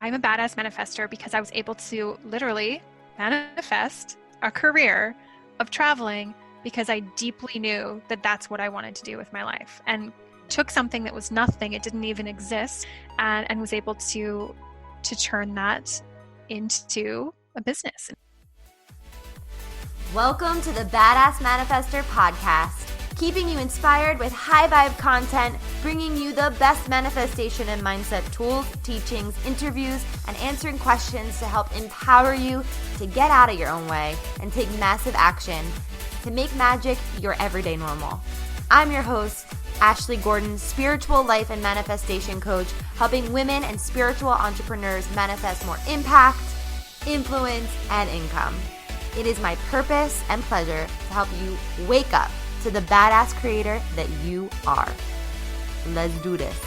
I'm a badass manifester because I was able to literally manifest a career of traveling because I deeply knew that that's what I wanted to do with my life, and took something that was nothing, it didn't even exist, and was able to turn that into a business. Welcome to the Badass Manifester podcast, keeping you inspired with high vibe content, bringing you the best manifestation and mindset tools, teachings, interviews, and answering questions to help empower you to get out of your own way and take massive action to make magic your everyday normal. I'm your host, Ashley Gordon, spiritual life and manifestation coach, helping women and spiritual entrepreneurs manifest more impact, influence, and income. It is my purpose and pleasure to help you wake up to the badass creator that you are. Let's do this.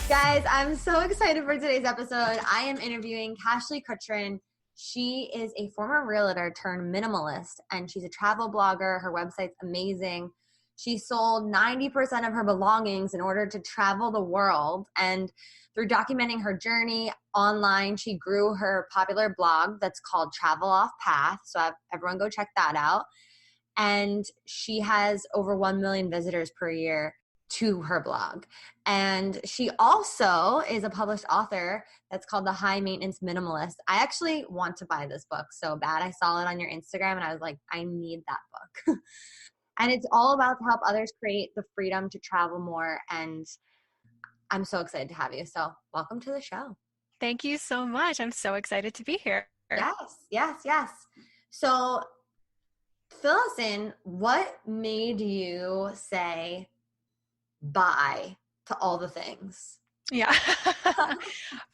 Guys, I'm so excited for today's episode. I am interviewing Kashlee Kucheran. She is a former realtor turned minimalist, and she's a travel blogger. Her website's amazing. She sold 90% of her belongings in order to travel the world, and through documenting her journey online, she grew her popular blog that's called Traveloffpath. So everyone go check that out. And she has over 1 million visitors per year to her blog. And she also is a published author that's called The High Maintenance Minimalist. I actually want to buy this book so bad. I saw it on your Instagram and I was like, I need that book. And it's all about to help others create the freedom to travel more. And I'm so excited to have you. So welcome to the show. Thank you so much. I'm so excited to be here. Yes. So fill us in. What made you say bye to all the things? Yeah.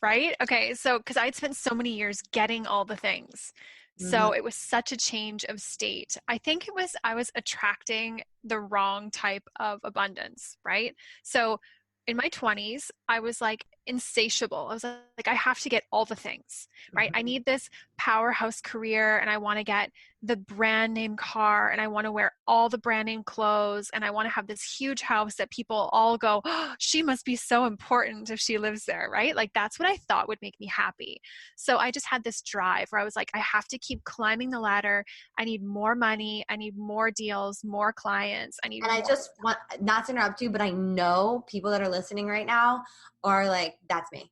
Right? Okay. So, because I'd spent so many years getting all the things. So it was such a change of state. I think I was attracting the wrong type of abundance, right? So in my 20s, I was like insatiable. I was like, I have to get all the things, right? I need this powerhouse career, and I want to get the brand name car, and I want to wear all the brand name clothes, and I want to have this huge house that people all go, oh, she must be so important if she lives there, right? Like that's what I thought would make me happy. So I just had this drive where I was like, I have to keep climbing the ladder. I need more money. I need more deals, more clients. I just want not to interrupt you, but I know people that are listening right now are like, that's me.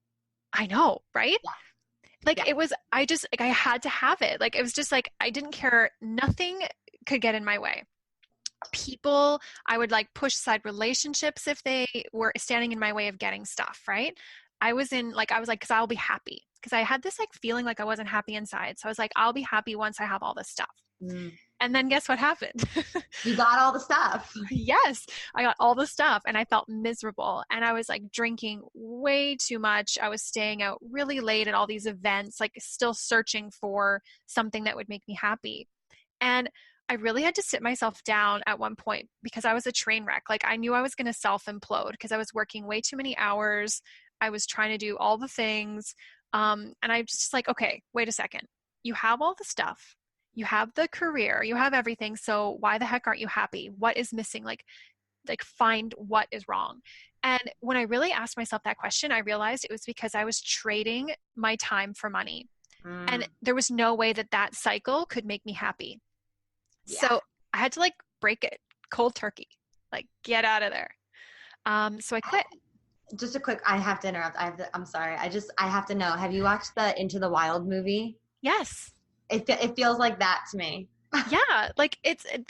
I know, right? Yeah. Like it was, I had to have it. Like, it was just like, I didn't care. Nothing could get in my way. People, I would like push aside relationships if they were standing in my way of getting stuff, right? I was like, cause I'll be happy. Cause I had this like feeling like I wasn't happy inside. So I was like, I'll be happy once I have all this stuff. And then guess what happened? You got all the stuff. Yes, I got all the stuff and I felt miserable. And I was like drinking way too much. I was staying out really late at all these events, like still searching for something that would make me happy. And I really had to sit myself down at one point because I was a train wreck. Like I knew I was going to self-implode because I was working way too many hours. I was trying to do all the things. And I just like, okay, wait a second. You have all the stuff. You have the career, you have everything. So why the heck aren't you happy? What is missing? Like find what is wrong. And when I really asked myself that question, I realized it was because I was trading my time for money. And there was no way that cycle could make me happy. Yeah. So I had to like break it cold turkey, like get out of there. So I quit. Just a quick, I have to interrupt. I'm sorry. I have to know, have you watched the Into the Wild movie? Yes. It feels like that to me. Yeah, like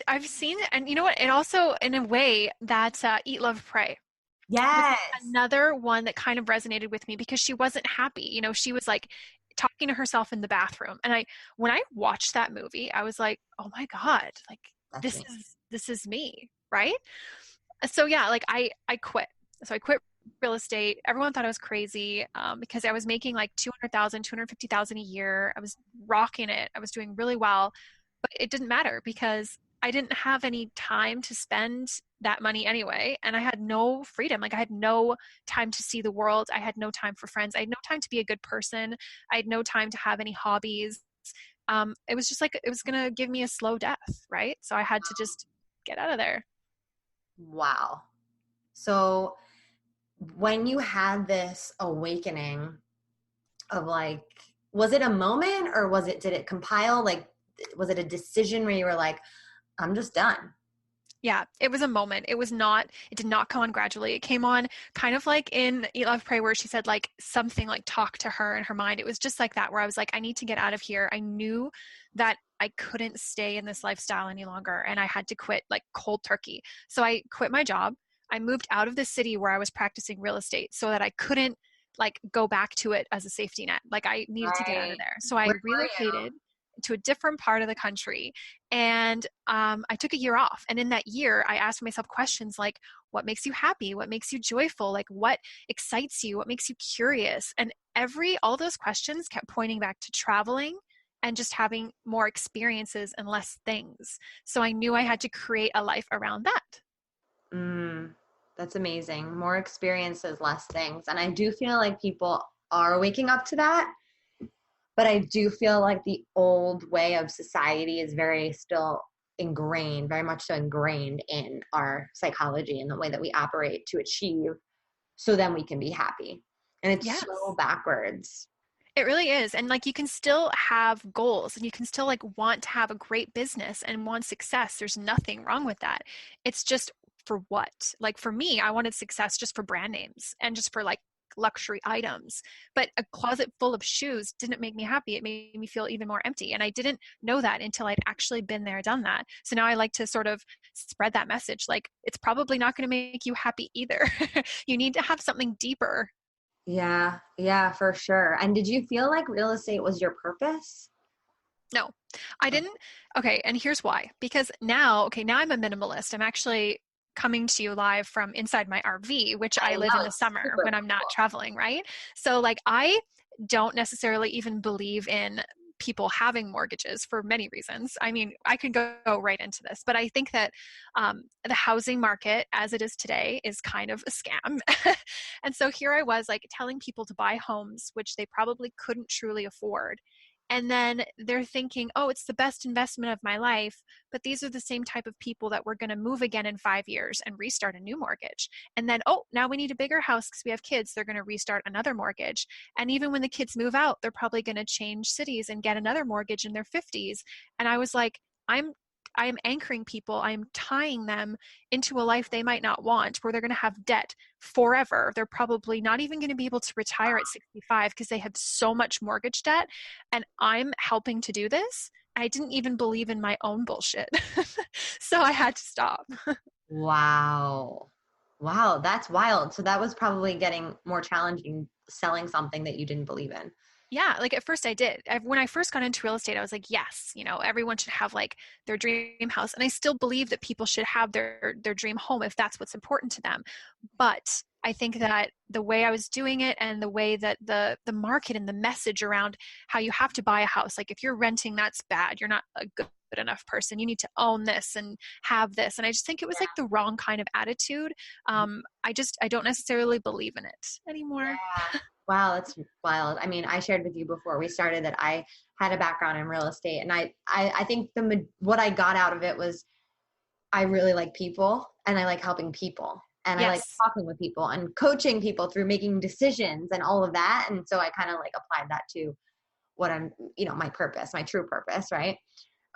I've seen it, and you know what? It also, in a way, that's Eat, Love, Pray. Yes. Another one that kind of resonated with me because she wasn't happy. You know, she was like talking to herself in the bathroom, and when I watched that movie, I was like, oh my God, like this is me, right? So yeah, like I quit. So I quit real estate. Everyone thought I was crazy because I was making like $200,000, $250,000 a year. I was rocking it. I was doing really well, but it didn't matter because I didn't have any time to spend that money anyway. And I had no freedom. Like I had no time to see the world. I had no time for friends. I had no time to be a good person. I had no time to have any hobbies. It was just like, it was going to give me a slow death. Right. So I had to just get out of there. Wow. So when you had this awakening of like, was it a moment or did it compile? Like, was it a decision where you were like, I'm just done? Yeah, it was a moment. It did not come on gradually. It came on kind of like in Eat, Love, Pray, where she said like something like talk to her in her mind. It was just like that, where I was like, I need to get out of here. I knew that I couldn't stay in this lifestyle any longer and I had to quit like cold turkey. So I quit my job. I moved out of the city where I was practicing real estate so that I couldn't like go back to it as a safety net. Like I needed to get out Right. of there. So I Where were you? relocated to a different part of the country and I took a year off. And in that year, I asked myself questions like, what makes you happy? What makes you joyful? Like, what excites you? What makes you curious? And all those questions kept pointing back to traveling and just having more experiences and less things. So I knew I had to create a life around that. Mm, that's amazing. More experiences, less things. And I do feel like people are waking up to that. But I do feel like the old way of society is very still ingrained, very much so ingrained in our psychology and the way that we operate to achieve so then we can be happy. And it's so Yes. backwards. It really is. And like you can still have goals and you can still like want to have a great business and want success. There's nothing wrong with that. It's just for what? Like for me, I wanted success just for brand names and just for like luxury items. But a closet full of shoes didn't make me happy. It made me feel even more empty. And I didn't know that until I'd actually been there, done that. So now I like to sort of spread that message. Like it's probably not going to make you happy either. You need to have something deeper. Yeah, yeah, for sure. And did you feel like real estate was your purpose? No, I didn't. Okay, and here's why. Because now I'm a minimalist. I'm actually coming to you live from inside my RV, which I I live in know the it's summer super when I'm not cool. traveling, right? So, like, I don't necessarily even believe in people having mortgages for many reasons. I mean, I could go right into this, but I think that the housing market as it is today is kind of a scam. And so here I was like telling people to buy homes, which they probably couldn't truly afford. And then they're thinking, oh, it's the best investment of my life. But these are the same type of people that we're going to move again in 5 years and restart a new mortgage. And then, oh, now we need a bigger house because we have kids. They're going to restart another mortgage. And even when the kids move out, they're probably going to change cities and get another mortgage in their 50s. And I was like, I am anchoring people. I am tying them into a life they might not want, where they're going to have debt forever. They're probably not even going to be able to retire at 65 because they have so much mortgage debt. And I'm helping to do this. I didn't even believe in my own bullshit. So I had to stop. Wow. Wow, that's wild. So that was probably getting more challenging selling something that you didn't believe in. Yeah, like at first I did. When I first got into real estate, I was like, yes, everyone should have like their dream house. And I still believe that people should have their dream home if that's what's important to them. But I think that the way I was doing it and the way that the market and the message around how you have to buy a house, like if you're renting, that's bad. You're not a good enough person. You need to own this and have this. And I just think it was like the wrong kind of attitude. I don't necessarily believe in it anymore. Yeah. Wow, that's wild. I mean, I shared with you before we started that I had a background in real estate, and I think what I got out of it was I really like people, and I like helping people, and I like Yes. talking with people and coaching people through making decisions and all of that. And so I kind of like applied that to what I'm, my purpose, my true purpose, right?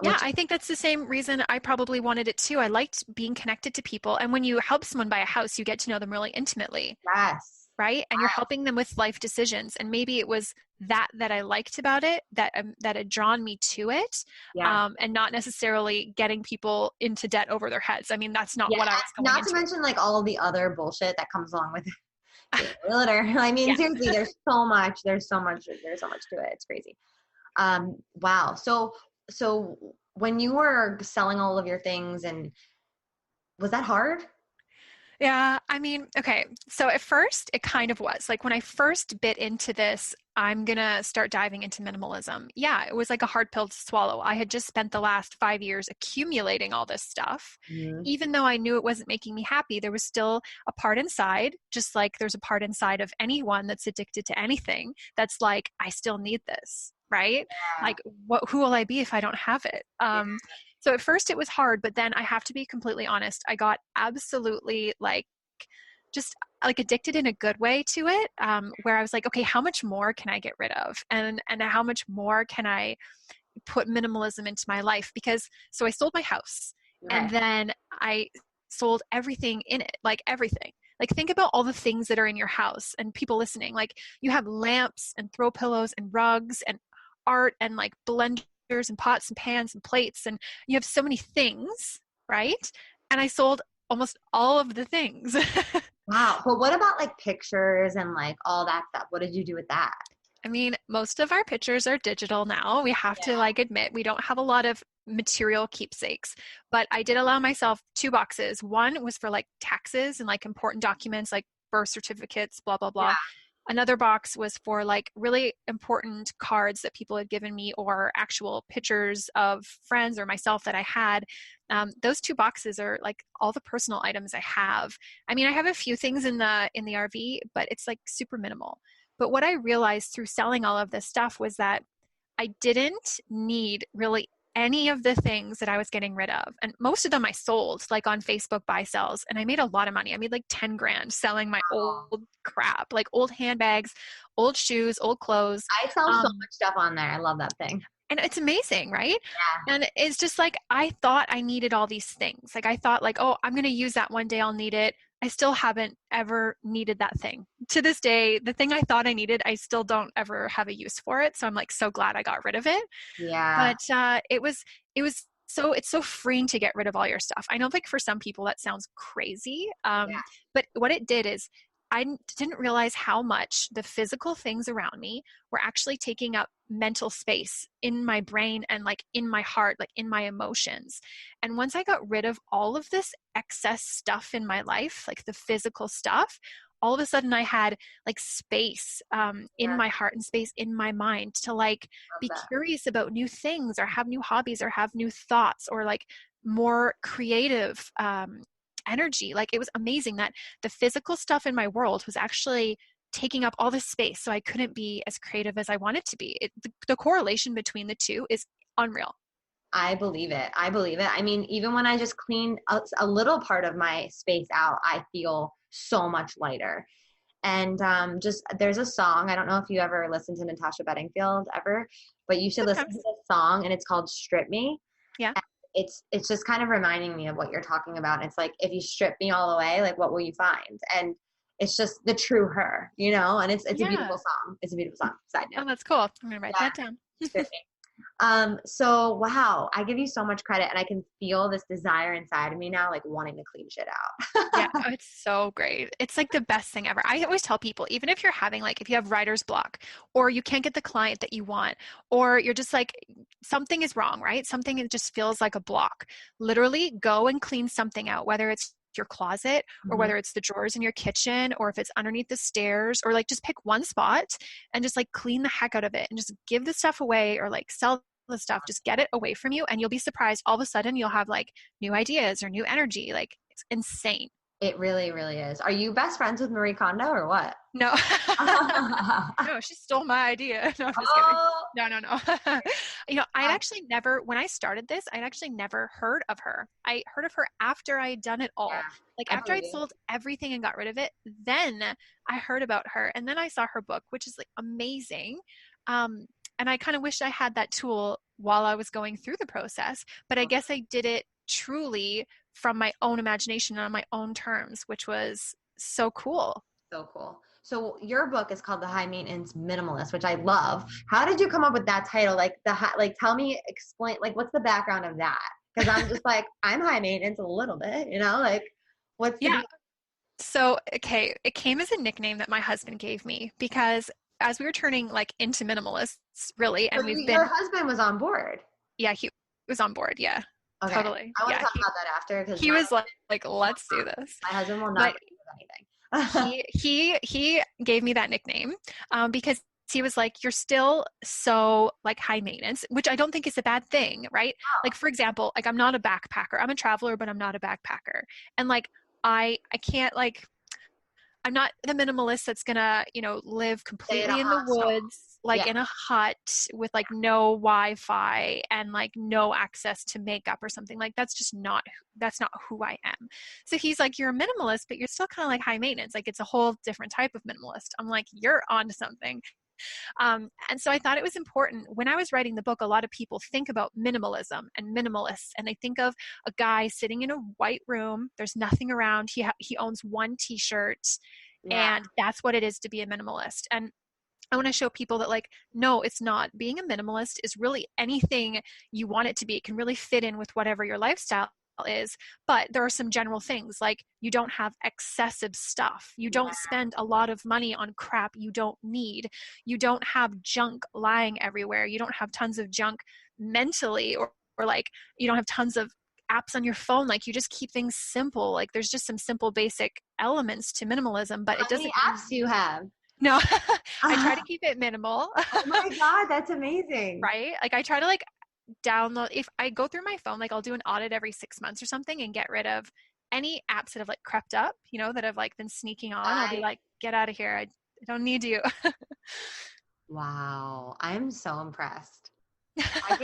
Yeah, Which I think that's the same reason I probably wanted it too. I liked being connected to people. And when you help someone buy a house, you get to know them really intimately, yes, right? And you're helping them with life decisions. And maybe it was that I liked about it, that had drawn me to it, yes, and not necessarily getting people into debt over their heads. I mean, that's not yeah. what I was going Not to into. mention like all the other bullshit that comes along with being a realtor. I mean, Yeah. seriously, there's so much to it. It's crazy. Wow. So when you were selling all of your things, and was that hard? Yeah, I mean, okay. So at first, it kind of was like when I first bit into this, I'm gonna start diving into minimalism. Yeah, it was like a hard pill to swallow. I had just spent the last 5 years accumulating all this stuff. Mhm. Even though I knew it wasn't making me happy, there was still a part inside, just like there's a part inside of anyone that's addicted to anything that's like, I still need this, right? Yeah. Like, who will I be if I don't have it? Yeah. So at first it was hard, but then I have to be completely honest. I got absolutely like just like addicted in a good way to it, where I was like, okay, how much more can I get rid of? And how much more can I put minimalism into my life? Because so I sold my house and Okay. then I sold everything in it, like everything. Like think about all the things that are in your house and people listening. Like you have lamps and throw pillows and rugs and art and like blenders and pots and pans and plates and you have so many things, right? And I sold almost all of the things. Wow. But what about like pictures and like all that stuff? What did you do with that? I mean, most of our pictures are digital now. We have to like admit we don't have a lot of material keepsakes, but I did allow myself two boxes. One was for like taxes and like important documents like birth certificates, blah, blah, Yeah. blah. Another box was for like really important cards that people had given me or actual pictures of friends or myself that I had. Those two boxes are like all the personal items I have. I mean, I have a few things in the RV, but it's like super minimal. But what I realized through selling all of this stuff was that I didn't need really any of the things that I was getting rid of. And most of them I sold like on Facebook buy sells. And I made a lot of money. I made like 10 grand selling my Wow. old crap, like old handbags, old shoes, old clothes. I sell so Um, much stuff on there. I love that thing. and it's amazing, right? Yeah. And it's just like I thought I needed all these things. Like I thought like, oh, I'm going to use that one day, I'll need it. I still haven't ever needed that thing. To this day, the thing I thought I needed, I still don't ever have a use for it. So I'm like so glad I got rid of it. Yeah. But it was so it's so freeing to get rid of all your stuff. I know like for some people that sounds crazy. Yeah. But what it did is didn't realize how much the physical things around me were actually taking up mental space in my brain and like in my heart, like in my emotions. And once I got rid of all of this excess stuff in my life, like the physical stuff, all of a sudden I had like space in Yeah. my heart and space in my mind to like Love be that. curious about new things or have new hobbies or have new thoughts or like more creative energy. Like it was amazing that the physical stuff in my world was actually taking up all this space so I couldn't be as creative as I wanted to be. The correlation between the two is unreal. I believe it. I believe it. I mean, even when I just clean a little part of my space out, I feel so much lighter. And just there's a song. I don't know if you ever listened to Natasha Bedingfield ever, but you should listen to Sometimes. this song, and it's called "Strip Me." Yeah. And it's just kind of reminding me of what you're talking about. It's like if you strip me all the way, like what will you find? And it's just the true her, you know. And it's a beautiful Yeah. song. It's a beautiful song. Side note. Oh, that's cool. I'm going to write Yeah, that down. strip me. So wow, I give you so much credit and I can feel this desire inside of me now, like wanting to clean shit Yeah, out. oh, it's so great. It's like the best thing ever. I always tell people, even if you're having like, if you have writer's block or you can't get the client that you want, or you're just like, something is wrong, right? Something it just feels like a block. Literally go and clean something out, whether it's your closet or Mhm. whether it's the drawers in your kitchen or if it's underneath the stairs or like just pick one spot and just like clean the heck out of it and just give the stuff away or like sell the stuff, just get it away from you and you'll be surprised all of a sudden you'll have like new ideas or new energy. Like it's insane. It really, really is. Are you best friends with Marie Kondo or what? No. No, she stole my idea. No, I'm just kidding. Oh, No, no, no. I'd actually never, when I started this, I'd actually never heard of her. I heard of her after I had done it all. yeah, Like I after believe I'd you. sold everything and got rid of it, then I heard about her. And then I saw her book, which is like amazing. Um, and I kind of wish I had that tool while I was going through the process, but I guess I did it truly from my own imagination and on my own terms, which was so cool. So cool. So your book is called The High Maintenance Minimalist, which I love. How did you come up with that title? Like tell me, explain, like what's the background of that? Because I'm just like, I'm high maintenance a little bit, you know, like what's the Yeah. deal? So, okay, it came as a nickname that my husband gave me because as we were turning like into minimalists, really, So and we've your been, husband was on board. yeah, he was on board. Yeah, Okay. totally. I want to Yeah, talk about that after because he was like, let's do this. my husband will not But agree with anything. he gave me that nickname because he was like, you're still so like high maintenance, which I don't think is a bad thing, right? Like for example, like I'm not a backpacker. I'm a traveler, but I'm not a backpacker. And like I can't like I'm not the minimalist that's gonna, live Stay at a completely in the hostel. woods, like Yeah. in a hut with like no Wi-Fi and like no access to makeup or something. Like that's not who I am. So he's like, you're a minimalist, but you're still kind of like high maintenance. Like it's a whole different type of minimalist. I'm like, you're onto something. And so I thought it was important. When I was writing the book, a lot of people think about minimalism and minimalists, and they think of a guy sitting in a white room. There's nothing around. He owns one T-shirt, Yeah. and that's what it is to be a minimalist. And I want to show people that, like, no, it's not. Being a minimalist is really anything you want it to be. It can really fit in with whatever your lifestyle is, but there are some general things like you don't have excessive stuff. You don't spend a lot of money on crap you don't need. You don't have junk lying everywhere. You don't have tons of junk mentally, or like you don't have tons of apps on your phone. Like you just keep things simple. Like there's just some simple basic elements to minimalism, but it How many doesn't apps do you have? no, I try to keep it minimal. Oh my God, that's amazing. Right? Like I try to like download, if I go through my phone, like I'll do an audit every 6 months or something and get rid of any apps that have like crept up, that have like been sneaking on. I'll be I like, get out of here. I don't need you. Wow, I'm so impressed. I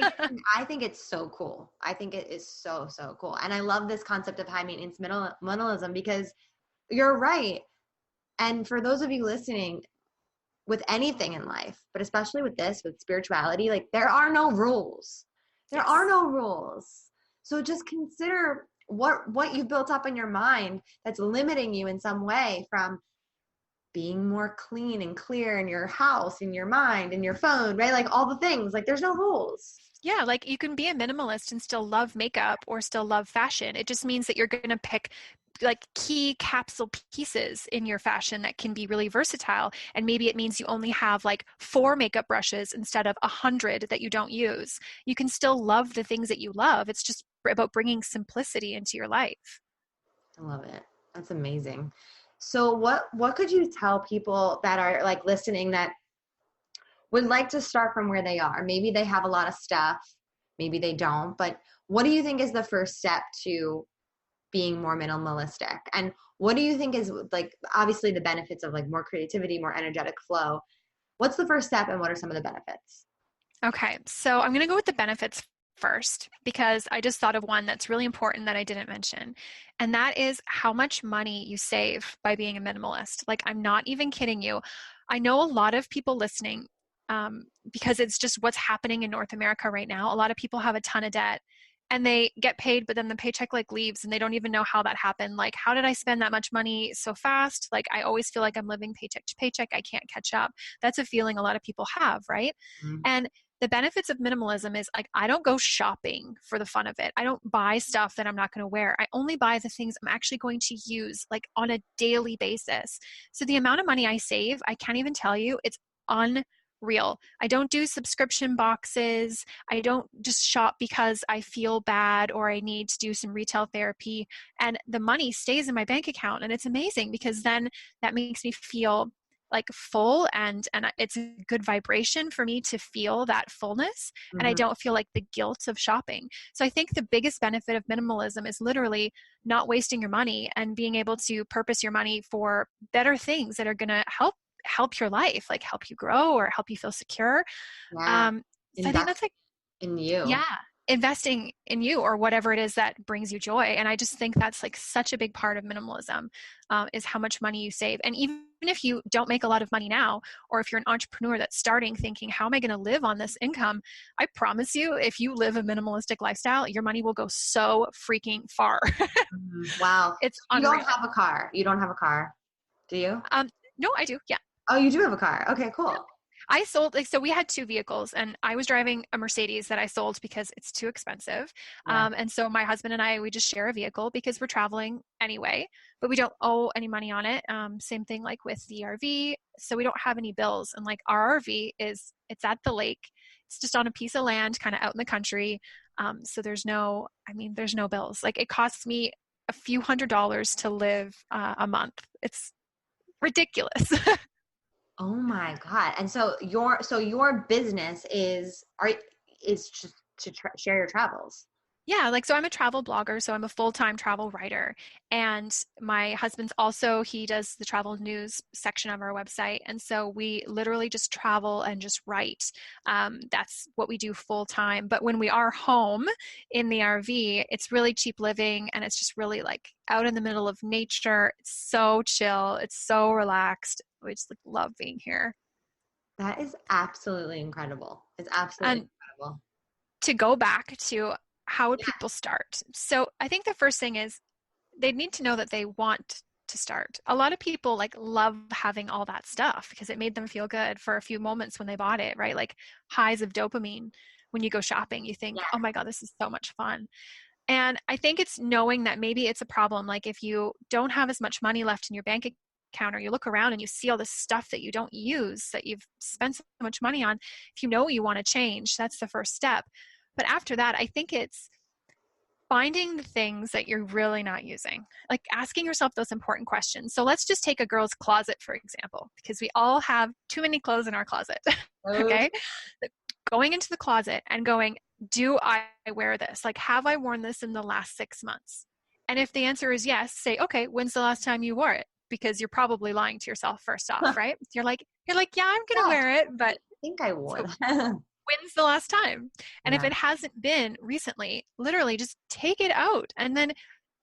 think it's so cool. I think it is so, so cool. And I love this concept of high maintenance minimalism because you're right. And for those of you listening, with anything in life, but especially with this, with spirituality, like there are no rules. There Yes. are no rules. So just consider what you've built up in your mind that's limiting you in some way from being more clean and clear in your house, in your mind, in your phone, right? Like all the things, like there's no rules. Yeah, like you can be a minimalist and still love makeup or still love fashion. It just means that you're going to pick like key capsule pieces in your fashion that can be really versatile. And maybe it means you only have like 4 makeup brushes instead of 100 that you don't use. You can still love the things that you love. It's just about bringing simplicity into your life. I love it. That's amazing. So what could you tell people that are like listening that would like to start from where they are? Maybe they have a lot of stuff, maybe they don't, but what do you think is the first step to being more minimalistic? And what do you think is like obviously the benefits of like more creativity, more energetic flow? What's the first step and what are some of the benefits? Okay, so I'm going to go with the benefits first because I just thought of one that's really important that I didn't mention. And that is how much money you save by being a minimalist. Like, I'm not even kidding you. I know a lot of people listening, because it's just what's happening in North America right now. A lot of people have a ton of debt and they get paid, but then the paycheck like leaves and they don't even know how that happened. Like, how did I spend that much money so fast? Like, I always feel like I'm living paycheck to paycheck. I can't catch up. That's a feeling a lot of people have, right? Mhm. And the benefits of minimalism is like, I don't go shopping for the fun of it. I don't buy stuff that I'm not going to wear. I only buy the things I'm actually going to use like on a daily basis. So the amount of money I save, I can't even tell you. It's unreal. I don't do subscription boxes. I don't just shop because I feel bad or I need to do some retail therapy. And the money stays in my bank account. And it's amazing because then that makes me feel like full, and it's a good vibration for me to feel that fullness, and I Mhm. don't feel like the guilt of shopping. So I think the biggest benefit of minimalism is literally not wasting your money and being able to purpose your money for better things that are going to help your life, like help you grow or help you feel secure. Yeah. So I think Invest that's like, in you. yeah, investing in you or whatever it is that brings you joy. And I just think that's like such a big part of minimalism, is how much money you save. And even if you don't make a lot of money now, or if you're an entrepreneur that's starting thinking, how am I going to live on this income? I promise you, if you live a minimalistic lifestyle, your money will go so freaking far. Mhm. Wow. It's You don't unreal. have a car. You don't have a car, do you? No, I do. Yeah. Oh, you do have a car. Okay, cool. I sold, like, so we had 2 vehicles and I was driving a Mercedes that I sold because it's too expensive. Yeah. And so my husband and I, we just share a vehicle because we're traveling anyway, but we don't owe any money on it. Same thing like with the RV. So we don't have any bills. And like our RV it's at the lake. It's just on a piece of land kind of out in the country. So there's no bills. Like it costs me a few $100s to live a month. It's ridiculous. Oh my God. And so your business is just to share your travels. Yeah, like, so I'm a travel blogger, so I'm a full-time travel writer. And my husband's also, he does the travel news section of our website. And so we literally just travel and just write. That's what we do full time. But when we are home in the RV, it's really cheap living and it's just really like out in the middle of nature. It's so chill, it's so relaxed. We just like love being here. That is absolutely incredible. It's absolutely And incredible. to go back to how would people start? So I think the first thing is they need to know that they want to start. A lot of people like love having all that stuff because it made them feel good for a few moments when they bought it, right? Like highs of dopamine when you go shopping, you think, Yeah. "Oh my God, this is so much fun." And I think it's knowing that maybe it's a problem. Like if you don't have as much money left in your bank account or you look around and you see all this stuff that you don't use that you've spent so much money on, if you know you want to change, that's the first step. But after that, I think it's finding the things that you're really not using, like asking yourself those important questions. So let's just take a girl's closet, for example, because we all have too many clothes in our closet. Oh, Okay. Going into the closet and going, do I wear this? Like, have I worn this in the last 6 months? And if the answer is yes, say, okay, when's the last time you wore it? Because you're probably lying to yourself first off, right? You're like, yeah, I'm gonna yeah, wear it, but I think I so would. when's the last time? And if Yeah. it hasn't been recently, literally just take it out and then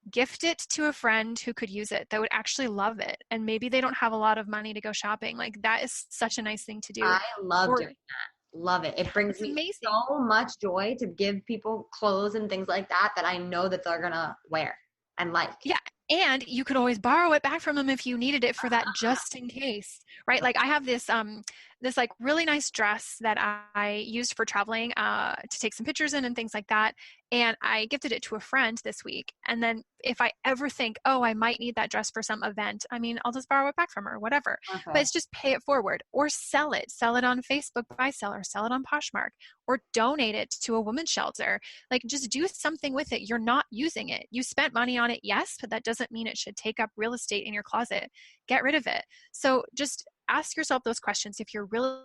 gift it to a friend who could use it that would actually love it. And maybe they don't have a lot of money to go shopping. Like that is such a nice thing to do. I love Or doing that. Love it. It brings it's me amazing. so much joy to give people clothes and things like that that I know that they're gonna wear and like. Yeah. And you could always borrow it back from them if you needed it for that just in case, right? Like I have this like really nice dress that I used for traveling to take some pictures in and things like that. And I gifted it to a friend this week. And then if I ever think, oh, I might need that dress for some event, I mean, I'll just borrow it back from her, whatever. But Okay. it's just pay it forward or sell it on Facebook buy sell or sell it on Poshmark or donate it to a women's shelter. Like just do something with it. You're not using it. You spent money on it, yes, but that doesn't mean it should take up real estate in your closet. Get rid of it. So just ask yourself those questions if you're really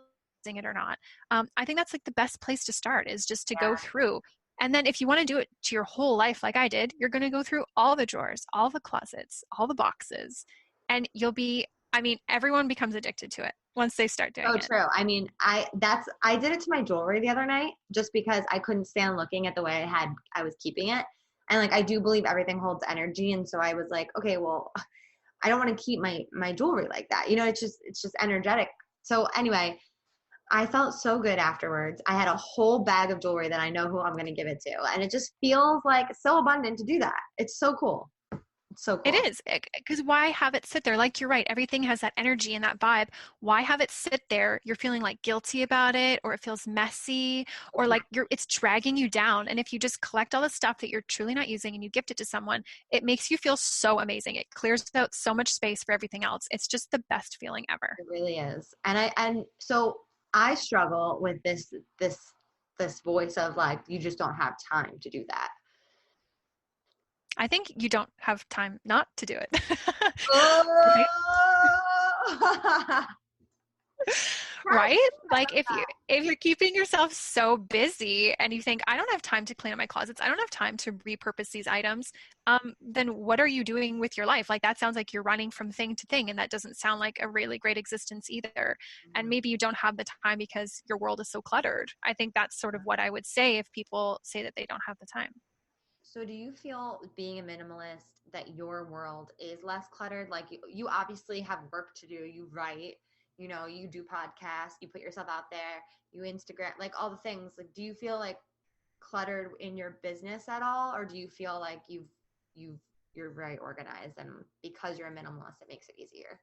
using it or not. I think that's like the best place to start is just to go Yeah. through. And then if you want to do it to your whole life like I did, you're going to go through all the drawers, all the closets, all the boxes, and you'll be, I mean, everyone becomes addicted to it once they start doing So it. true. I mean, I did it to my jewelry the other night just because I couldn't stand looking at the way I was keeping it. And like I do believe everything holds energy. And so I was like, okay, well, I don't want to keep my jewelry like that. You know, it's just energetic. So anyway, I felt so good afterwards. I had a whole bag of jewelry that I know who I'm going to give it to. And it just feels like so abundant to do that. It's so cool. It's so It cool. is, because why have it sit there? Like you're right, everything has that energy and that vibe. Why have it sit there? You're feeling like guilty about it, or it feels messy, or like it's dragging you down. And if you just collect all the stuff that you're truly not using and you gift it to someone, it makes you feel so amazing. It clears out so much space for everything else. It's just the best feeling ever. It really is. And so I struggle with this voice of like you just don't have time to do that. I think you don't have time not to do it. Right? Oh! Right? Like if you're keeping yourself so busy and you think I don't have time to clean up my closets, I don't have time to repurpose these items, then what are you doing with your life? Like that sounds like you're running from thing to thing, and that doesn't sound like a really great existence either. And maybe you don't have the time because your world is so cluttered. I think that's sort of what I would say if people say that they don't have the time. So do you feel being a minimalist that your world is less cluttered? Like you obviously have work to do. You write, you know, you do podcasts, you put yourself out there, you Instagram, like all the things. Like do you feel like cluttered in your business at all? Or do you feel like you're very organized and because you're a minimalist, it makes it easier?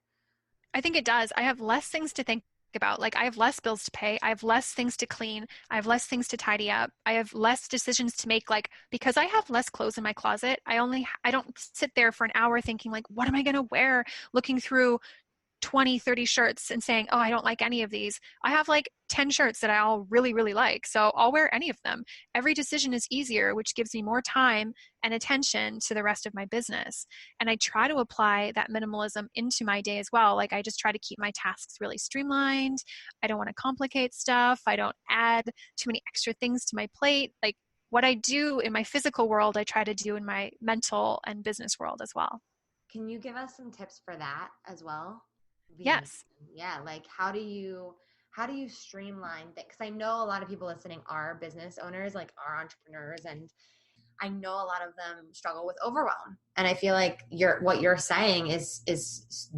I think it does. I have less things to think about. Like I have less bills to pay. I have less things to clean. I have less things to tidy up. I have less decisions to make. Like because I have less clothes in my closet, I don't sit there for an hour thinking like, what am I going to wear? Looking through 20, 30 shirts and saying, oh, I don't like any of these. I have like 10 shirts that I all really, really like. So I'll wear any of them. Every decision is easier, which gives me more time and attention to the rest of my business. And I try to apply that minimalism into my day as well. Like I just try to keep my tasks really streamlined. I don't want to complicate stuff. I don't add too many extra things to my plate. Like what I do in my physical world, I try to do in my mental and business world as well. Can you give us some tips for that as well? Being, Yes. yeah, like how do you streamline things? Because I know a lot of people listening are business owners, like are entrepreneurs, and I know a lot of them struggle with overwhelm. And I feel like what you're saying is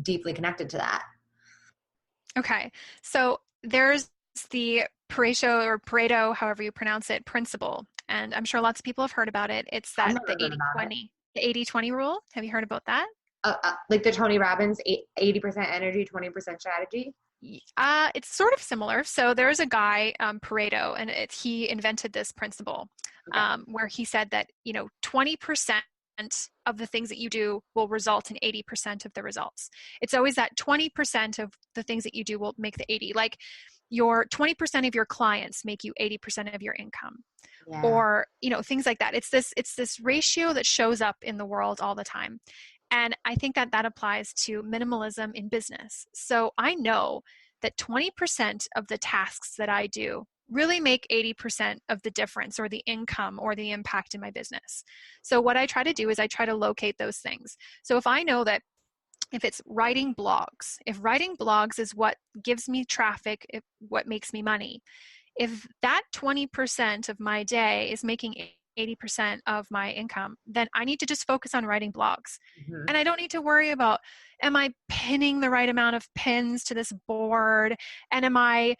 deeply connected to that. Okay. So there's the Pareto, however you pronounce it, principle. And I'm sure lots of people have heard about it. It's I've that never heard about it. the 80/20 rule. Have you heard about that? Like the Tony Robbins 80% energy, 20% strategy. It's sort of similar. So there's a guy, Pareto, and he invented this principle Okay. where he said that 20% of the things that you do will result in 80% of the results. It's always that 20% of the things that you do will make the 80. Like your 20% of your clients make you 80% of your income, Yeah. or things like that. It's this ratio that shows up in the world all the time. And I think that that applies to minimalism in business. So I know that 20% of the tasks that I do really make 80% of the difference or the income or the impact in my business. So what I try to do is I try to locate those things. So if I know that if it's if writing blogs is what gives me traffic, what makes me money, if that 20% of my day is making 80% of my income, then I need to just focus on writing blogs. Hmm. And I don't need to worry about, am I pinning the right amount of pins to this board? And is my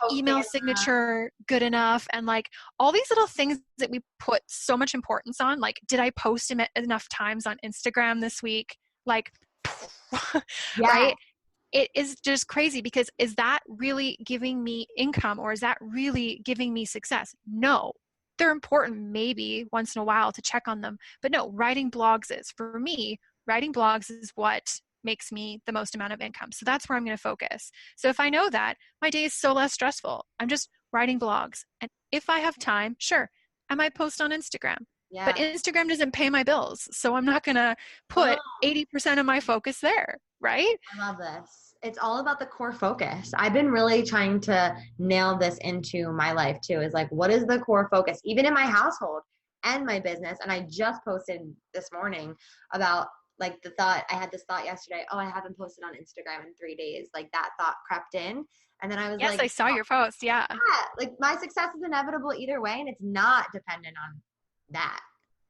Posting email enough. signature good enough? And like all these little things that we put so much importance on, like, did I post enough times on Instagram this week? Like, Yeah. right? It is just crazy because is that really giving me income or is that really giving me success? No. They're important maybe once in a while to check on them, but no, writing blogs is. For me, writing blogs is what makes me the most amount of income. So that's where I'm going to focus. So if I know that, my day is so less stressful. I'm just writing blogs. And if I have time, sure, I might post on Instagram. But Yeah. Instagram doesn't pay my bills. So I'm not going to put Oh, 80% of my focus there, right? I love this. It's all about the core focus. I've been really trying to nail this into my life too, is like, what is the core focus, even in my household and my business? And I just posted this morning about like I had this thought yesterday, oh, I haven't posted on Instagram in 3 days. Like that thought crept in. And then I was Yes, like, I saw your post. Yeah. yeah, like my success is inevitable either way. And it's not dependent on that.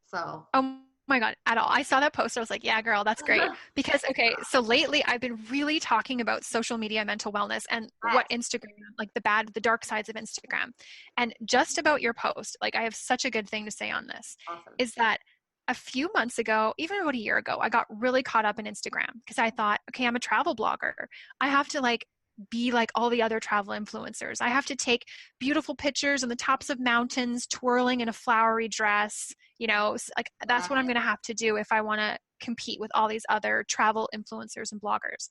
So, Oh my God, at all. I saw that post. I was like, yeah, girl, that's great. Because, okay, so lately I've been really talking about social media mental wellness and what yes, Instagram, like the dark sides of Instagram. And just about your post, like I have such a good thing to say on this, awesome. is that a few months ago, even about a year ago, I got really caught up in Instagram because I thought, okay, I'm a travel blogger. I have to like be like all the other travel influencers. I have to take beautiful pictures on the tops of mountains, twirling in a flowery dress. Like that's what I'm going to have to do if I want to compete with all these other travel influencers and bloggers.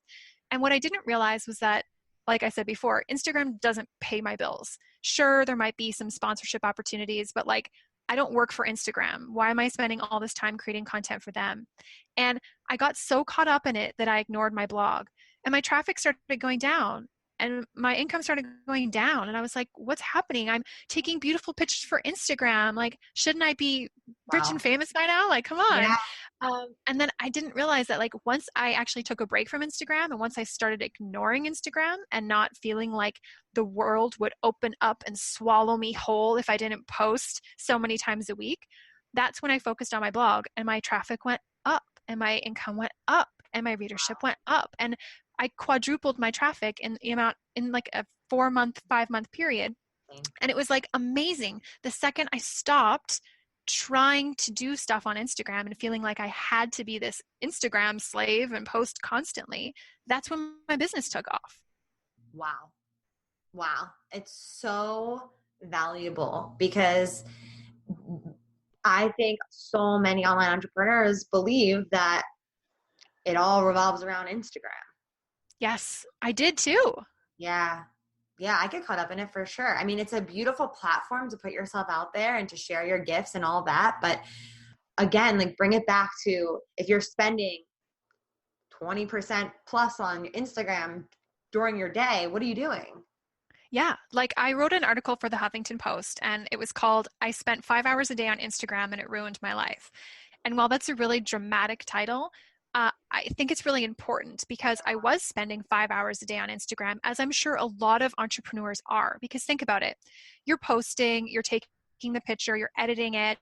And what I didn't realize was that, like I said before, Instagram doesn't pay my bills. Sure, there might be some sponsorship opportunities, but like I don't work for Instagram. Why am I spending all this time creating content for them? And I got so caught up in it that I ignored my blog, and my traffic started going down and my income started going down. And I was like, what's happening? I'm taking beautiful pictures for Instagram. Like, shouldn't I be rich and Wow. famous by now? Like, come on. Yeah. And then I didn't realize that, like, once I actually took a break from Instagram and once I started ignoring Instagram and not feeling like the world would open up and swallow me whole if I didn't post so many times a week, that's when I focused on my blog and my traffic went up and my income went up and my readership went up. And I quadrupled my traffic in the amount in like a 4-month, 5-month period. And it was like amazing. The second I stopped trying to do stuff on Instagram and feeling like I had to be this Instagram slave and post constantly, that's when my business took off. Wow. Wow. It's so valuable because I think so many online entrepreneurs believe that it all revolves around Instagram. Yes, I did too. Yeah. Yeah, I get caught up in it for sure. I mean, it's a beautiful platform to put yourself out there and to share your gifts and all that. But again, like bring it back to if you're spending 20% plus on Instagram during your day, what are you doing? Yeah, like I wrote an article for the Huffington Post and it was called I Spent 5 Hours a Day on Instagram and It Ruined My Life. And while that's a really dramatic title, I think it's really important because I was spending 5 hours a day on Instagram, as I'm sure a lot of entrepreneurs are. Because think about it, you're posting, you're taking the picture, you're editing it,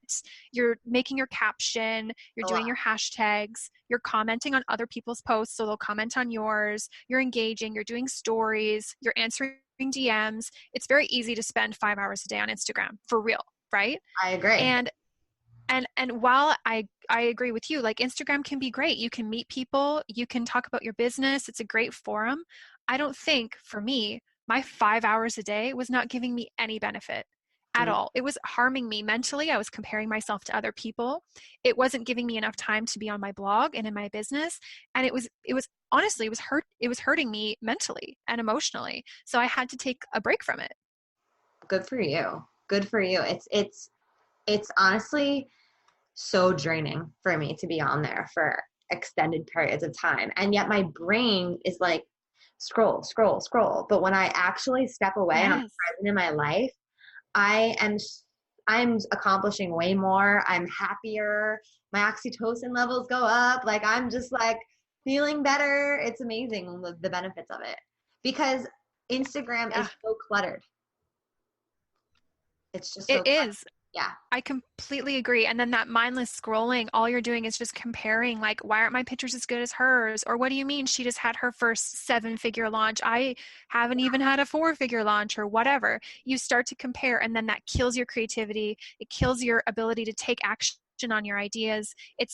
you're making your caption, you're A doing lot. your hashtags, you're commenting on other people's posts, so they'll comment on yours, you're engaging, you're doing stories, you're answering DMs. It's very easy to spend 5 hours a day on Instagram for real, right? I agree. And and while I agree with you, like Instagram can be great. You can meet people, you can talk about your business. It's a great forum. I don't think for me, my 5 hours a day was not giving me any benefit at Mm. all. It was harming me mentally. I was comparing myself to other people. It wasn't giving me enough time to be on my blog and in my business. And it was honestly, it was hurting me mentally and emotionally. So I had to take a break from it. Good for you. Good for you. It's honestly so draining for me to be on there for extended periods of time. And yet my brain is like, scroll, scroll, scroll. But when I actually step away and I'm Yes. present in my life, I am I'm accomplishing way more. I'm happier. My oxytocin levels go up. Like I'm just like feeling better. It's amazing the benefits of it. Because Instagram Yeah, is so cluttered. It's just it so cluttered. is. Yeah. I completely agree. And then that mindless scrolling, all you're doing is just comparing, like, why aren't my pictures as good as hers? Or what do you mean she just had her first 7-figure launch? I haven't even had a 4-figure launch or whatever. You start to compare, and then that kills your creativity. It kills your ability to take action on your ideas. It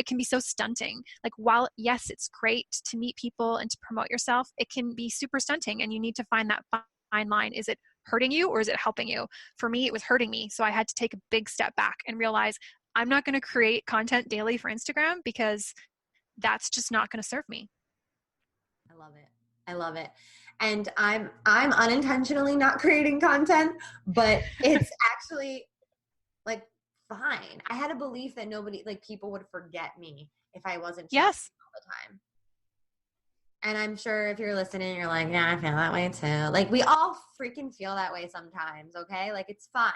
can be so stunting. Like, while, yes, it's great to meet people and to promote yourself, it can be super stunting. And you need to find that fine line. Is it hurting you or is it helping you? For me, it was hurting me. So I had to take a big step back and realize I'm not going to create content daily for Instagram because that's just not going to serve me. I love it. I love it. And I'm unintentionally not creating content, but it's actually like fine. I had a belief that nobody like people would forget me if I wasn't showing Yes. all the time. And I'm sure if you're listening, you're like, yeah, I feel that way too. Like we all freaking feel that way sometimes, okay? Like it's fine.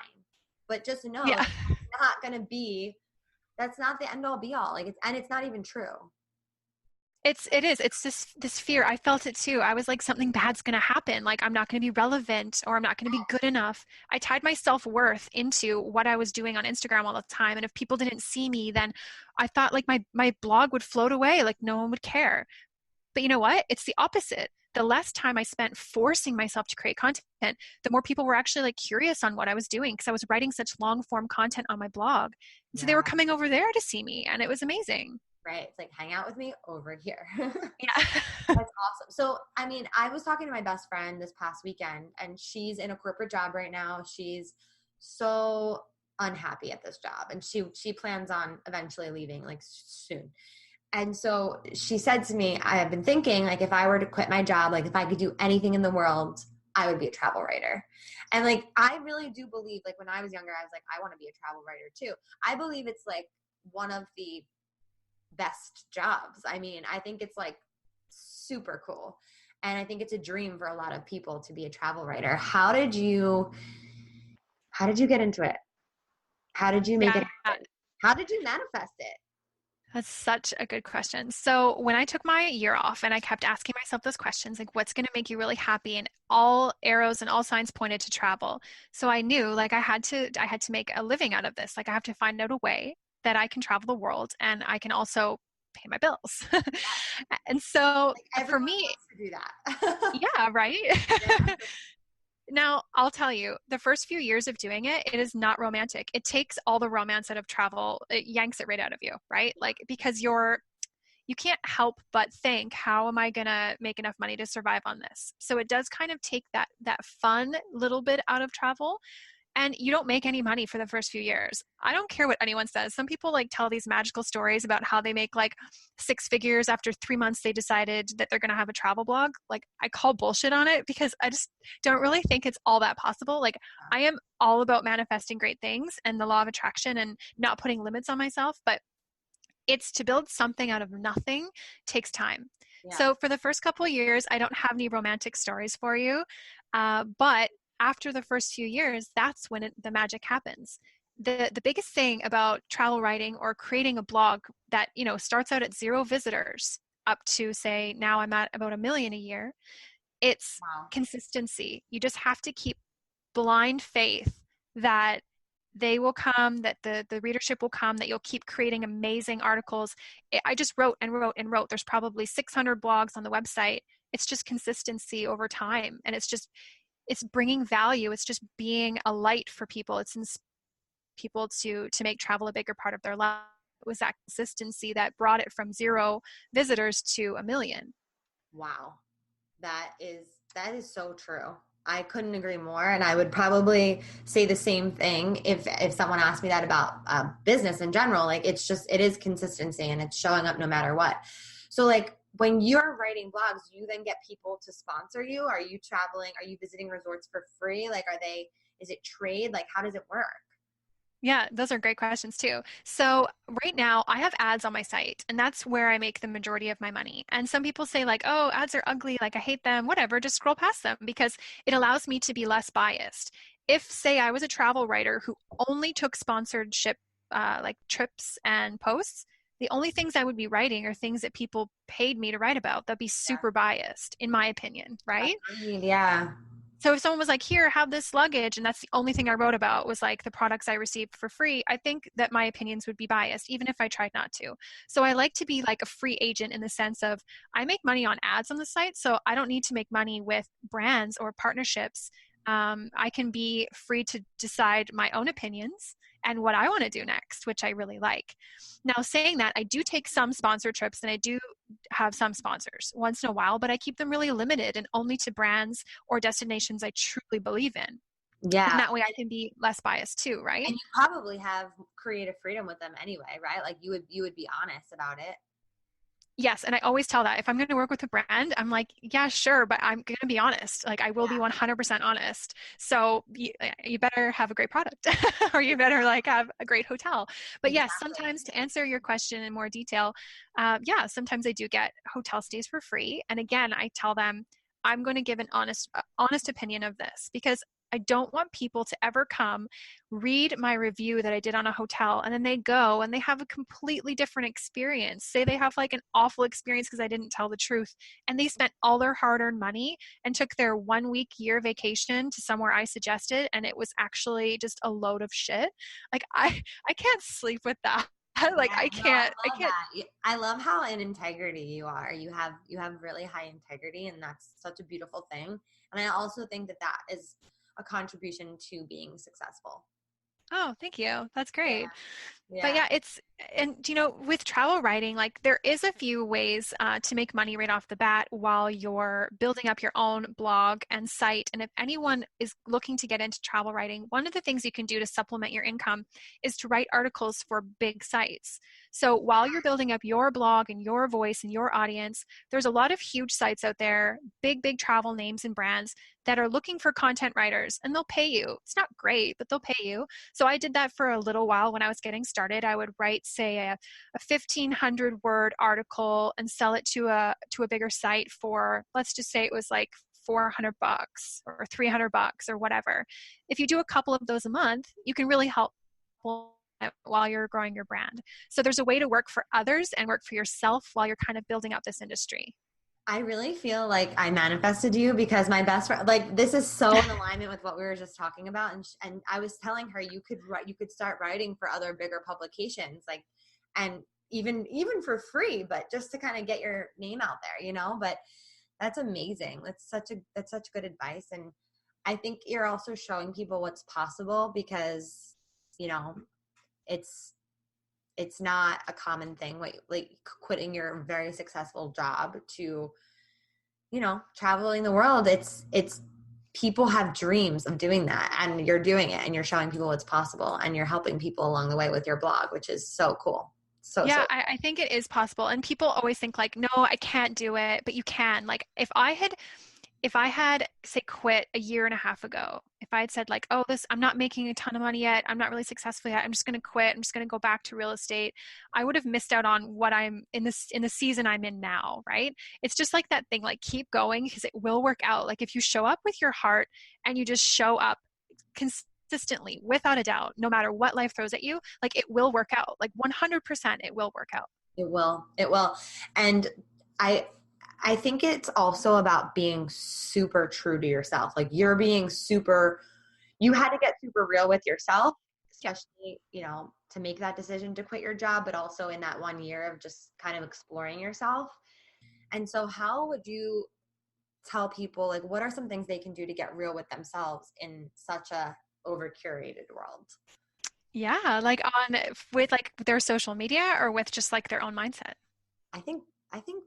But just know Yeah. that's not gonna be that's not the end all be all. Like it's not even true. It's this fear. I felt it too. I was like, something bad's gonna happen. Like, I'm not gonna be relevant or I'm not gonna be good enough. I tied my self-worth into what I was doing on Instagram all the time. And if people didn't see me, then I thought like my blog would float away, like no one would care. But you know what? It's the opposite. The less time I spent forcing myself to create content, the more people were actually like curious on what I was doing because I was writing such long form content on my blog. And so they were Yeah. coming over there to see me and it was amazing. Right. It's like hang out with me over here. Yeah. That's awesome. So, I mean, I was talking to my best friend this past weekend, and she's in a corporate job right now. She's so unhappy at this job, and she plans on eventually leaving, like soon. And so she said to me, I have been thinking, like, if I were to quit my job, like, if I could do anything in the world, I would be a travel writer. And like, I really do believe, like, when I was younger, I was like, I want to be a travel writer too. I believe it's like one of the best jobs. I mean, I think it's like super cool. And I think it's a dream for a lot of people to be a travel writer. How did you get into it? How did you make it Yeah. happen? How did you manifest it? That's such a good question. So, when I took my year off and I kept asking myself those questions, like, what's going to make you really happy? And all arrows and all signs pointed to travel. So I knew like I had to make a living out of this. Like, I have to find out a way that I can travel the world and I can also pay my bills. And so Like for everyone me, wants to do that. yeah, right? Yeah. Now, I'll tell you, the first few years of doing it, it is not romantic. It takes all the romance out of travel. It yanks it right out of you, right? Like, because you can't help but think, how am I going to make enough money to survive on this? So it does kind of take that fun little bit out of travel. And you don't make any money for the first few years. I don't care what anyone says. Some people like tell these magical stories about how they make like 6 figures after 3 months they decided that they're going to have a travel blog. Like, I call bullshit on it because I just don't really think it's all that possible. Like, I am all about manifesting great things and the law of attraction and not putting limits on myself, but it's to build something out of nothing takes time. Yeah. So for the first couple of years, I don't have any romantic stories for you. But after the first few years, that's when the magic happens. The biggest thing about travel writing or creating a blog that, starts out at 0 visitors up to, say, now I'm at about 1 million a year, it's Wow. consistency. You just have to keep blind faith that they will come, that the readership will come, that you'll keep creating amazing articles. I just wrote and wrote and wrote. There's probably 600 blogs on the website. It's just consistency over time. And it's bringing value. It's just being a light for people. It's people to make travel a bigger part of their life. It was that consistency that brought it from 0 visitors to 1 million. Wow. That is so true. I couldn't agree more, and I would probably say the same thing if someone asked me that about business in general. Like, it is consistency, and it's showing up no matter what. So, like, when you're writing blogs, do you then get people to sponsor you? Are you traveling? Are you visiting resorts for free? Like, is it trade? Like, how does it work? Yeah, those are great questions too. So right now I have ads on my site, and that's where I make the majority of my money. And some people say like, "Oh, ads are ugly, like I hate them." Whatever, just scroll past them because it allows me to be less biased. If, say, I was a travel writer who only took sponsorship like trips and posts, the only things I would be writing are things that people paid me to write about. That'd be super biased in my opinion, right? Agreed. Yeah. So if someone was like, here, have this luggage, and that's the only thing I wrote about was like the products I received for free, I think that my opinions would be biased, even if I tried not to. So I like to be like a free agent in the sense of I make money on ads on the site, so I don't need to make money with brands or partnerships. I can be free to decide my own opinions and what I want to do next, which I really like. Now, saying that, I do take some sponsor trips and I do have some sponsors once in a while, but I keep them really limited and only to brands or destinations I truly believe in. And Yeah. that way I can be less biased too, right? And you probably have creative freedom with them anyway, right? Like, you would be honest about it. Yes, and I always tell that if I'm going to work with a brand, I'm like, yeah, sure, but I'm going to be honest. Like I will be Yeah. 100% honest. So you better have a great product or you better like have a great hotel. But yes, Exactly. sometimes to answer your question in more detail, yeah, sometimes I do get hotel stays for free. And again, I tell them I'm going to give an honest opinion of this because I don't want people to ever come read my review that I did on a hotel and then they go and they have a completely different experience. Say they have like an awful experience because I didn't tell the truth and they spent all their hard-earned money and took their 1 week year vacation to somewhere I suggested and it was actually just a load of shit. Like I can't sleep with that. Like Yeah, I no, I can't I love can't that. I love how in integrity you are. You have really high integrity, and that's such a beautiful thing. And I also think that is a contribution to being successful. Oh, thank you. That's Yeah, great. But yeah. yeah, and with travel writing, like there is a few ways to make money right off the bat while you're building up your own blog and site. And if anyone is looking to get into travel writing, one of the things you can do to supplement your income is to write articles for big sites. So while you're building up your blog and your voice and your audience, there's a lot of huge sites out there, big travel names and brands that are looking for content writers and they'll pay you. It's not great, but they'll pay you. So I did that for a little while when I was getting started. I would write, say, a 1,500 word article and sell it to a bigger site for, let's just say it was like $400 or $300 or whatever. If you do a couple of those a month, you can really help while you're growing your brand. So there's a way to work for others and work for yourself while you're kind of building out this industry. I really feel like I manifested you because my best friend, like, this is so in alignment with what we were just talking about. And I was telling her you could start writing for other bigger publications, like, and even for free, but just to kind of get your name out there. But that's amazing. That's such good advice. And I think you're also showing people what's possible because, you know, it's not a common thing, like quitting your very successful job to, traveling the world. It's people have dreams of doing that, and you're doing it, and you're showing people what's possible, and you're helping people along the way with your blog, which is so cool. So Yeah, I think it is possible. And people always think like, no, I can't do it, but you can. Like if I had if I had, say, quit a year and a half ago, if I had said like, oh, I'm not making a ton of money yet, I'm not really successful yet, I'm just going to quit, I'm just going to go back to real estate, I would have missed out on what I'm in the season I'm in now, right? It's just like that thing, like keep going because it will work out. Like if you show up with your heart and you just show up consistently, without a doubt, no matter what life throws at you, like it will work out. Like 100% it will work out. It will. It will. And I I think it's also about being super true to yourself. Like you're being super, you had to get super real with yourself, especially, to make that decision to quit your job, but also in that 1 year of just kind of exploring yourself. And so how would you tell people, like, what are some things they can do to get real with themselves in such a over curated world? Yeah, like with like their social media or with just like their own mindset. I think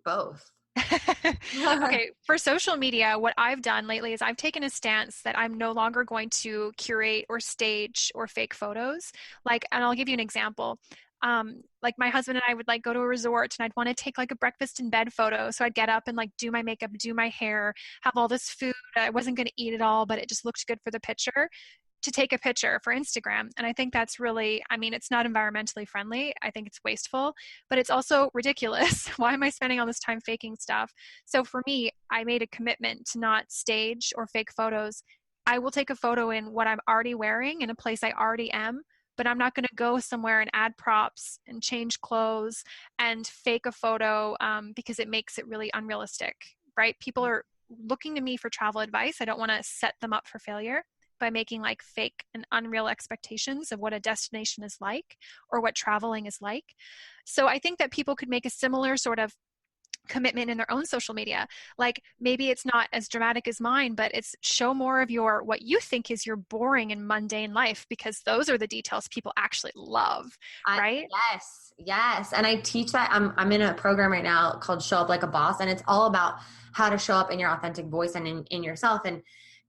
both. Okay, for social media, what I've done lately is I've taken a stance that I'm no longer going to curate or stage or fake photos. Like, and I'll give you an example. Like my husband and I would like go to a resort and I'd want to take like a breakfast in bed photo. So I'd get up and like do my makeup, do my hair, have all this food. I wasn't going to eat it all, but it just looked good for the picture to take a picture for Instagram. And I think that's really, I mean, it's not environmentally friendly. I think it's wasteful, but it's also ridiculous. Why am I spending all this time faking stuff? So for me, I made a commitment to not stage or fake photos. I will take a photo in what I'm already wearing in a place I already am, but I'm not going to go somewhere and add props and change clothes and fake a photo because it makes it really unrealistic, right? People are looking to me for travel advice. I don't want to set them up for failure by making like fake and unreal expectations of what a destination is like or what traveling is like. So I think that people could make a similar sort of commitment in their own social media. Like maybe it's not as dramatic as mine, but it's show more of your what you think is your boring and mundane life, because those are the details people actually love, right? Yes. And I teach that. I'm in a program right now called Show Up Like a Boss, and it's all about how to show up in your authentic voice and in yourself. And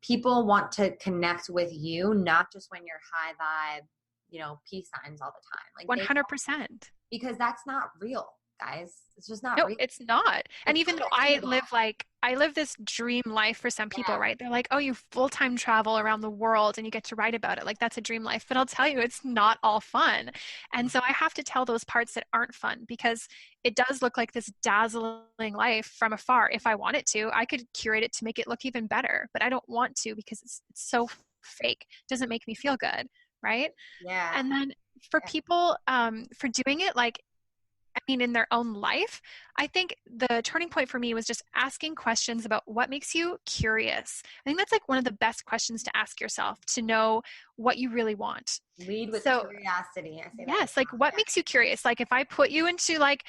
people want to connect with you, not just when you're high vibe, peace signs all the time. Like 100%. because that's not real, guys. It's just not No, real. it's not. And It's even though unattainable. I live this dream life for some people, Yeah. right? They're like, oh, you full-time travel around the world and you get to write about it. Like that's a dream life. But I'll tell you, it's not all fun. And so I have to tell those parts that aren't fun because it does look like this dazzling life from afar. If I wanted to, I could curate it to make it look even better, but I don't want to because it's so fake. It doesn't make me feel good, right? Yeah. And then for people, for doing it, like I mean, in their own life, I think the turning point for me was just asking questions about what makes you curious. I think that's like one of the best questions to ask yourself to know what you really want. Lead with So, curiosity. I say that. yes, like what makes you curious? Like if I put you into like,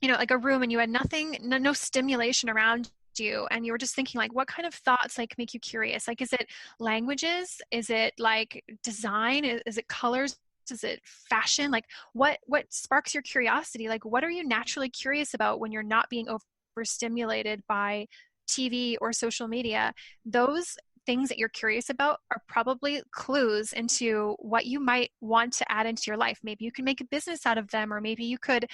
like a room and you had nothing, no stimulation around you and you were just thinking like what kind of thoughts like make you curious? Like is it languages? Is it like design? Is it colors? Is it fashion? Like what sparks your curiosity? Like what are you naturally curious about when you're not being overstimulated by TV or social media? Those things that you're curious about are probably clues into what you might want to add into your life. Maybe you can make a business out of them, or maybe you could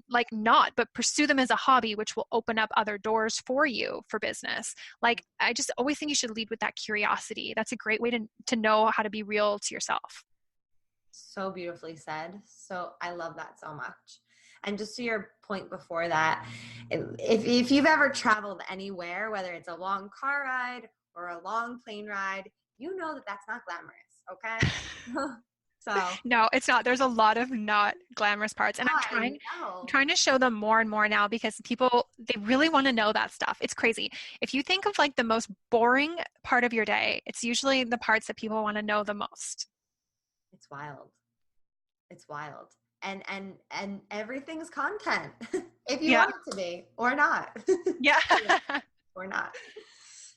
like not, but pursue them as a hobby, which will open up other doors for you for business. Like I just always think you should lead with that curiosity. That's a great way to know how to be real to yourself. So beautifully said. So I love that so much. And just to your point before that, if you've ever traveled anywhere, whether it's a long car ride or a long plane ride, you know that that's not glamorous, okay? So No, it's not. There's a lot of not glamorous parts, and I'm trying to show them more and more now because people they really want to know that stuff. It's crazy. If you think of like the most boring part of your day, it's usually the parts that people want to know the most. it's wild. It's wild. And everything's content if you Yeah. want it to be or not. Yeah. Or not.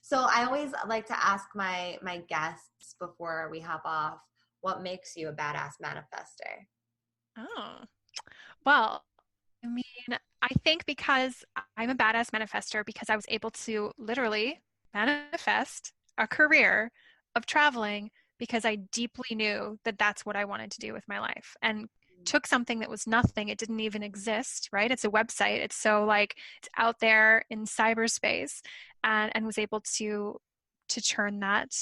So I always like to ask my guests before we hop off, what makes you a badass manifester? Oh, well, I mean, I think because I'm a badass manifester because I was able to literally manifest a career of traveling because I deeply knew that that's what I wanted to do with my life and took something that was nothing. It didn't even exist, right? It's a website. It's so like it's out there in cyberspace and was able to turn that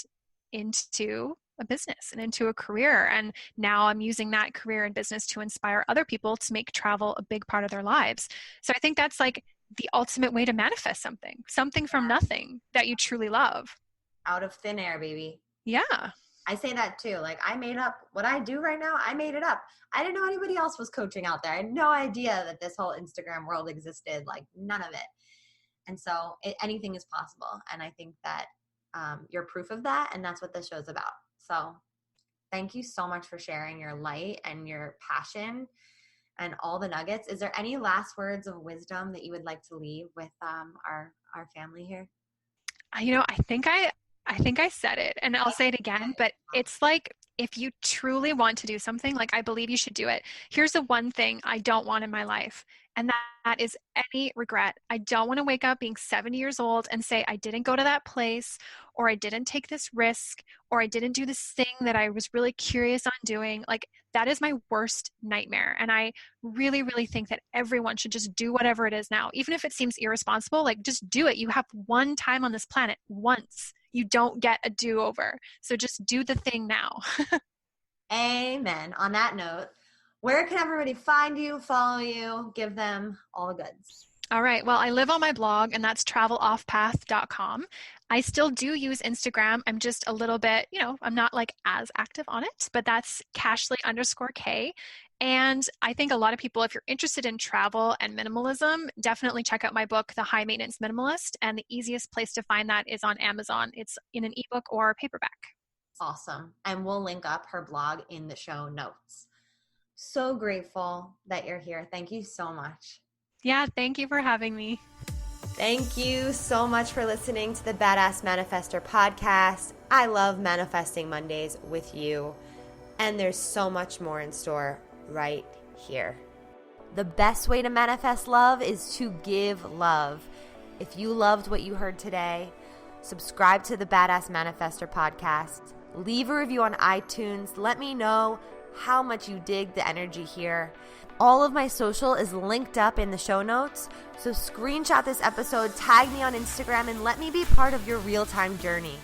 into a business and into a career. And now I'm using that career and business to inspire other people to make travel a big part of their lives. So I think that's like the ultimate way to manifest something from nothing that you truly love. Out of thin air, baby. Yeah. I say that too. Like, I made up what I do right now. I made it up. I didn't know anybody else was coaching out there. I had no idea that this whole Instagram world existed, like none of it. And so anything is possible. And I think that you're proof of that. And that's what this show is about. So thank you so much for sharing your light and your passion and all the nuggets. Is there any last words of wisdom that you would like to leave with our family here? I think I said it, and I'll say it again, but it's like, if you truly want to do something, like, I believe you should do it. Here's the one thing I don't want in my life, and that is any regret. I don't want to wake up being 70 years old and say, I didn't go to that place, or I didn't take this risk, or I didn't do this thing that I was really curious on doing. Like, that is my worst nightmare. And I really, really think that everyone should just do whatever it is now. Even if it seems irresponsible, like, just do it. You have one time on this planet, once. You don't get a do-over. So just do the thing now. Amen. On that note, where can everybody find you, follow you, give them all the goods? All right. Well, I live on my blog, and that's traveloffpath.com. I still do use Instagram. I'm just a little bit, I'm not like as active on it, but that's Kashlee_K. And I think a lot of people, if you're interested in travel and minimalism, definitely check out my book, The High Maintenance Minimalist. And the easiest place to find that is on Amazon. It's in an ebook or paperback. Awesome. And we'll link up her blog in the show notes. So grateful that you're here. Thank you so much. Yeah, thank you for having me. Thank you so much for listening to the Badass Manifestor podcast. I love manifesting Mondays with you, and there's so much more in store right here. The best way to manifest love is to give love. If you loved what you heard today, subscribe to the Badass Manifestor podcast. Leave a review on iTunes. Let me know how much you dig the energy here. All of my social is linked up in the show notes, so screenshot this episode, tag me on Instagram, and let me be part of your real-time journey.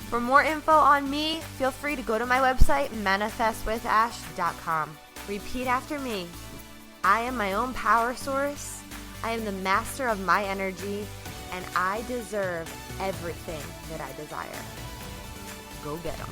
For more info on me, feel free to go to my website, manifestwithash.com. Repeat after me. I am my own power source. I am the master of my energy, and I deserve everything that I desire. Go get them.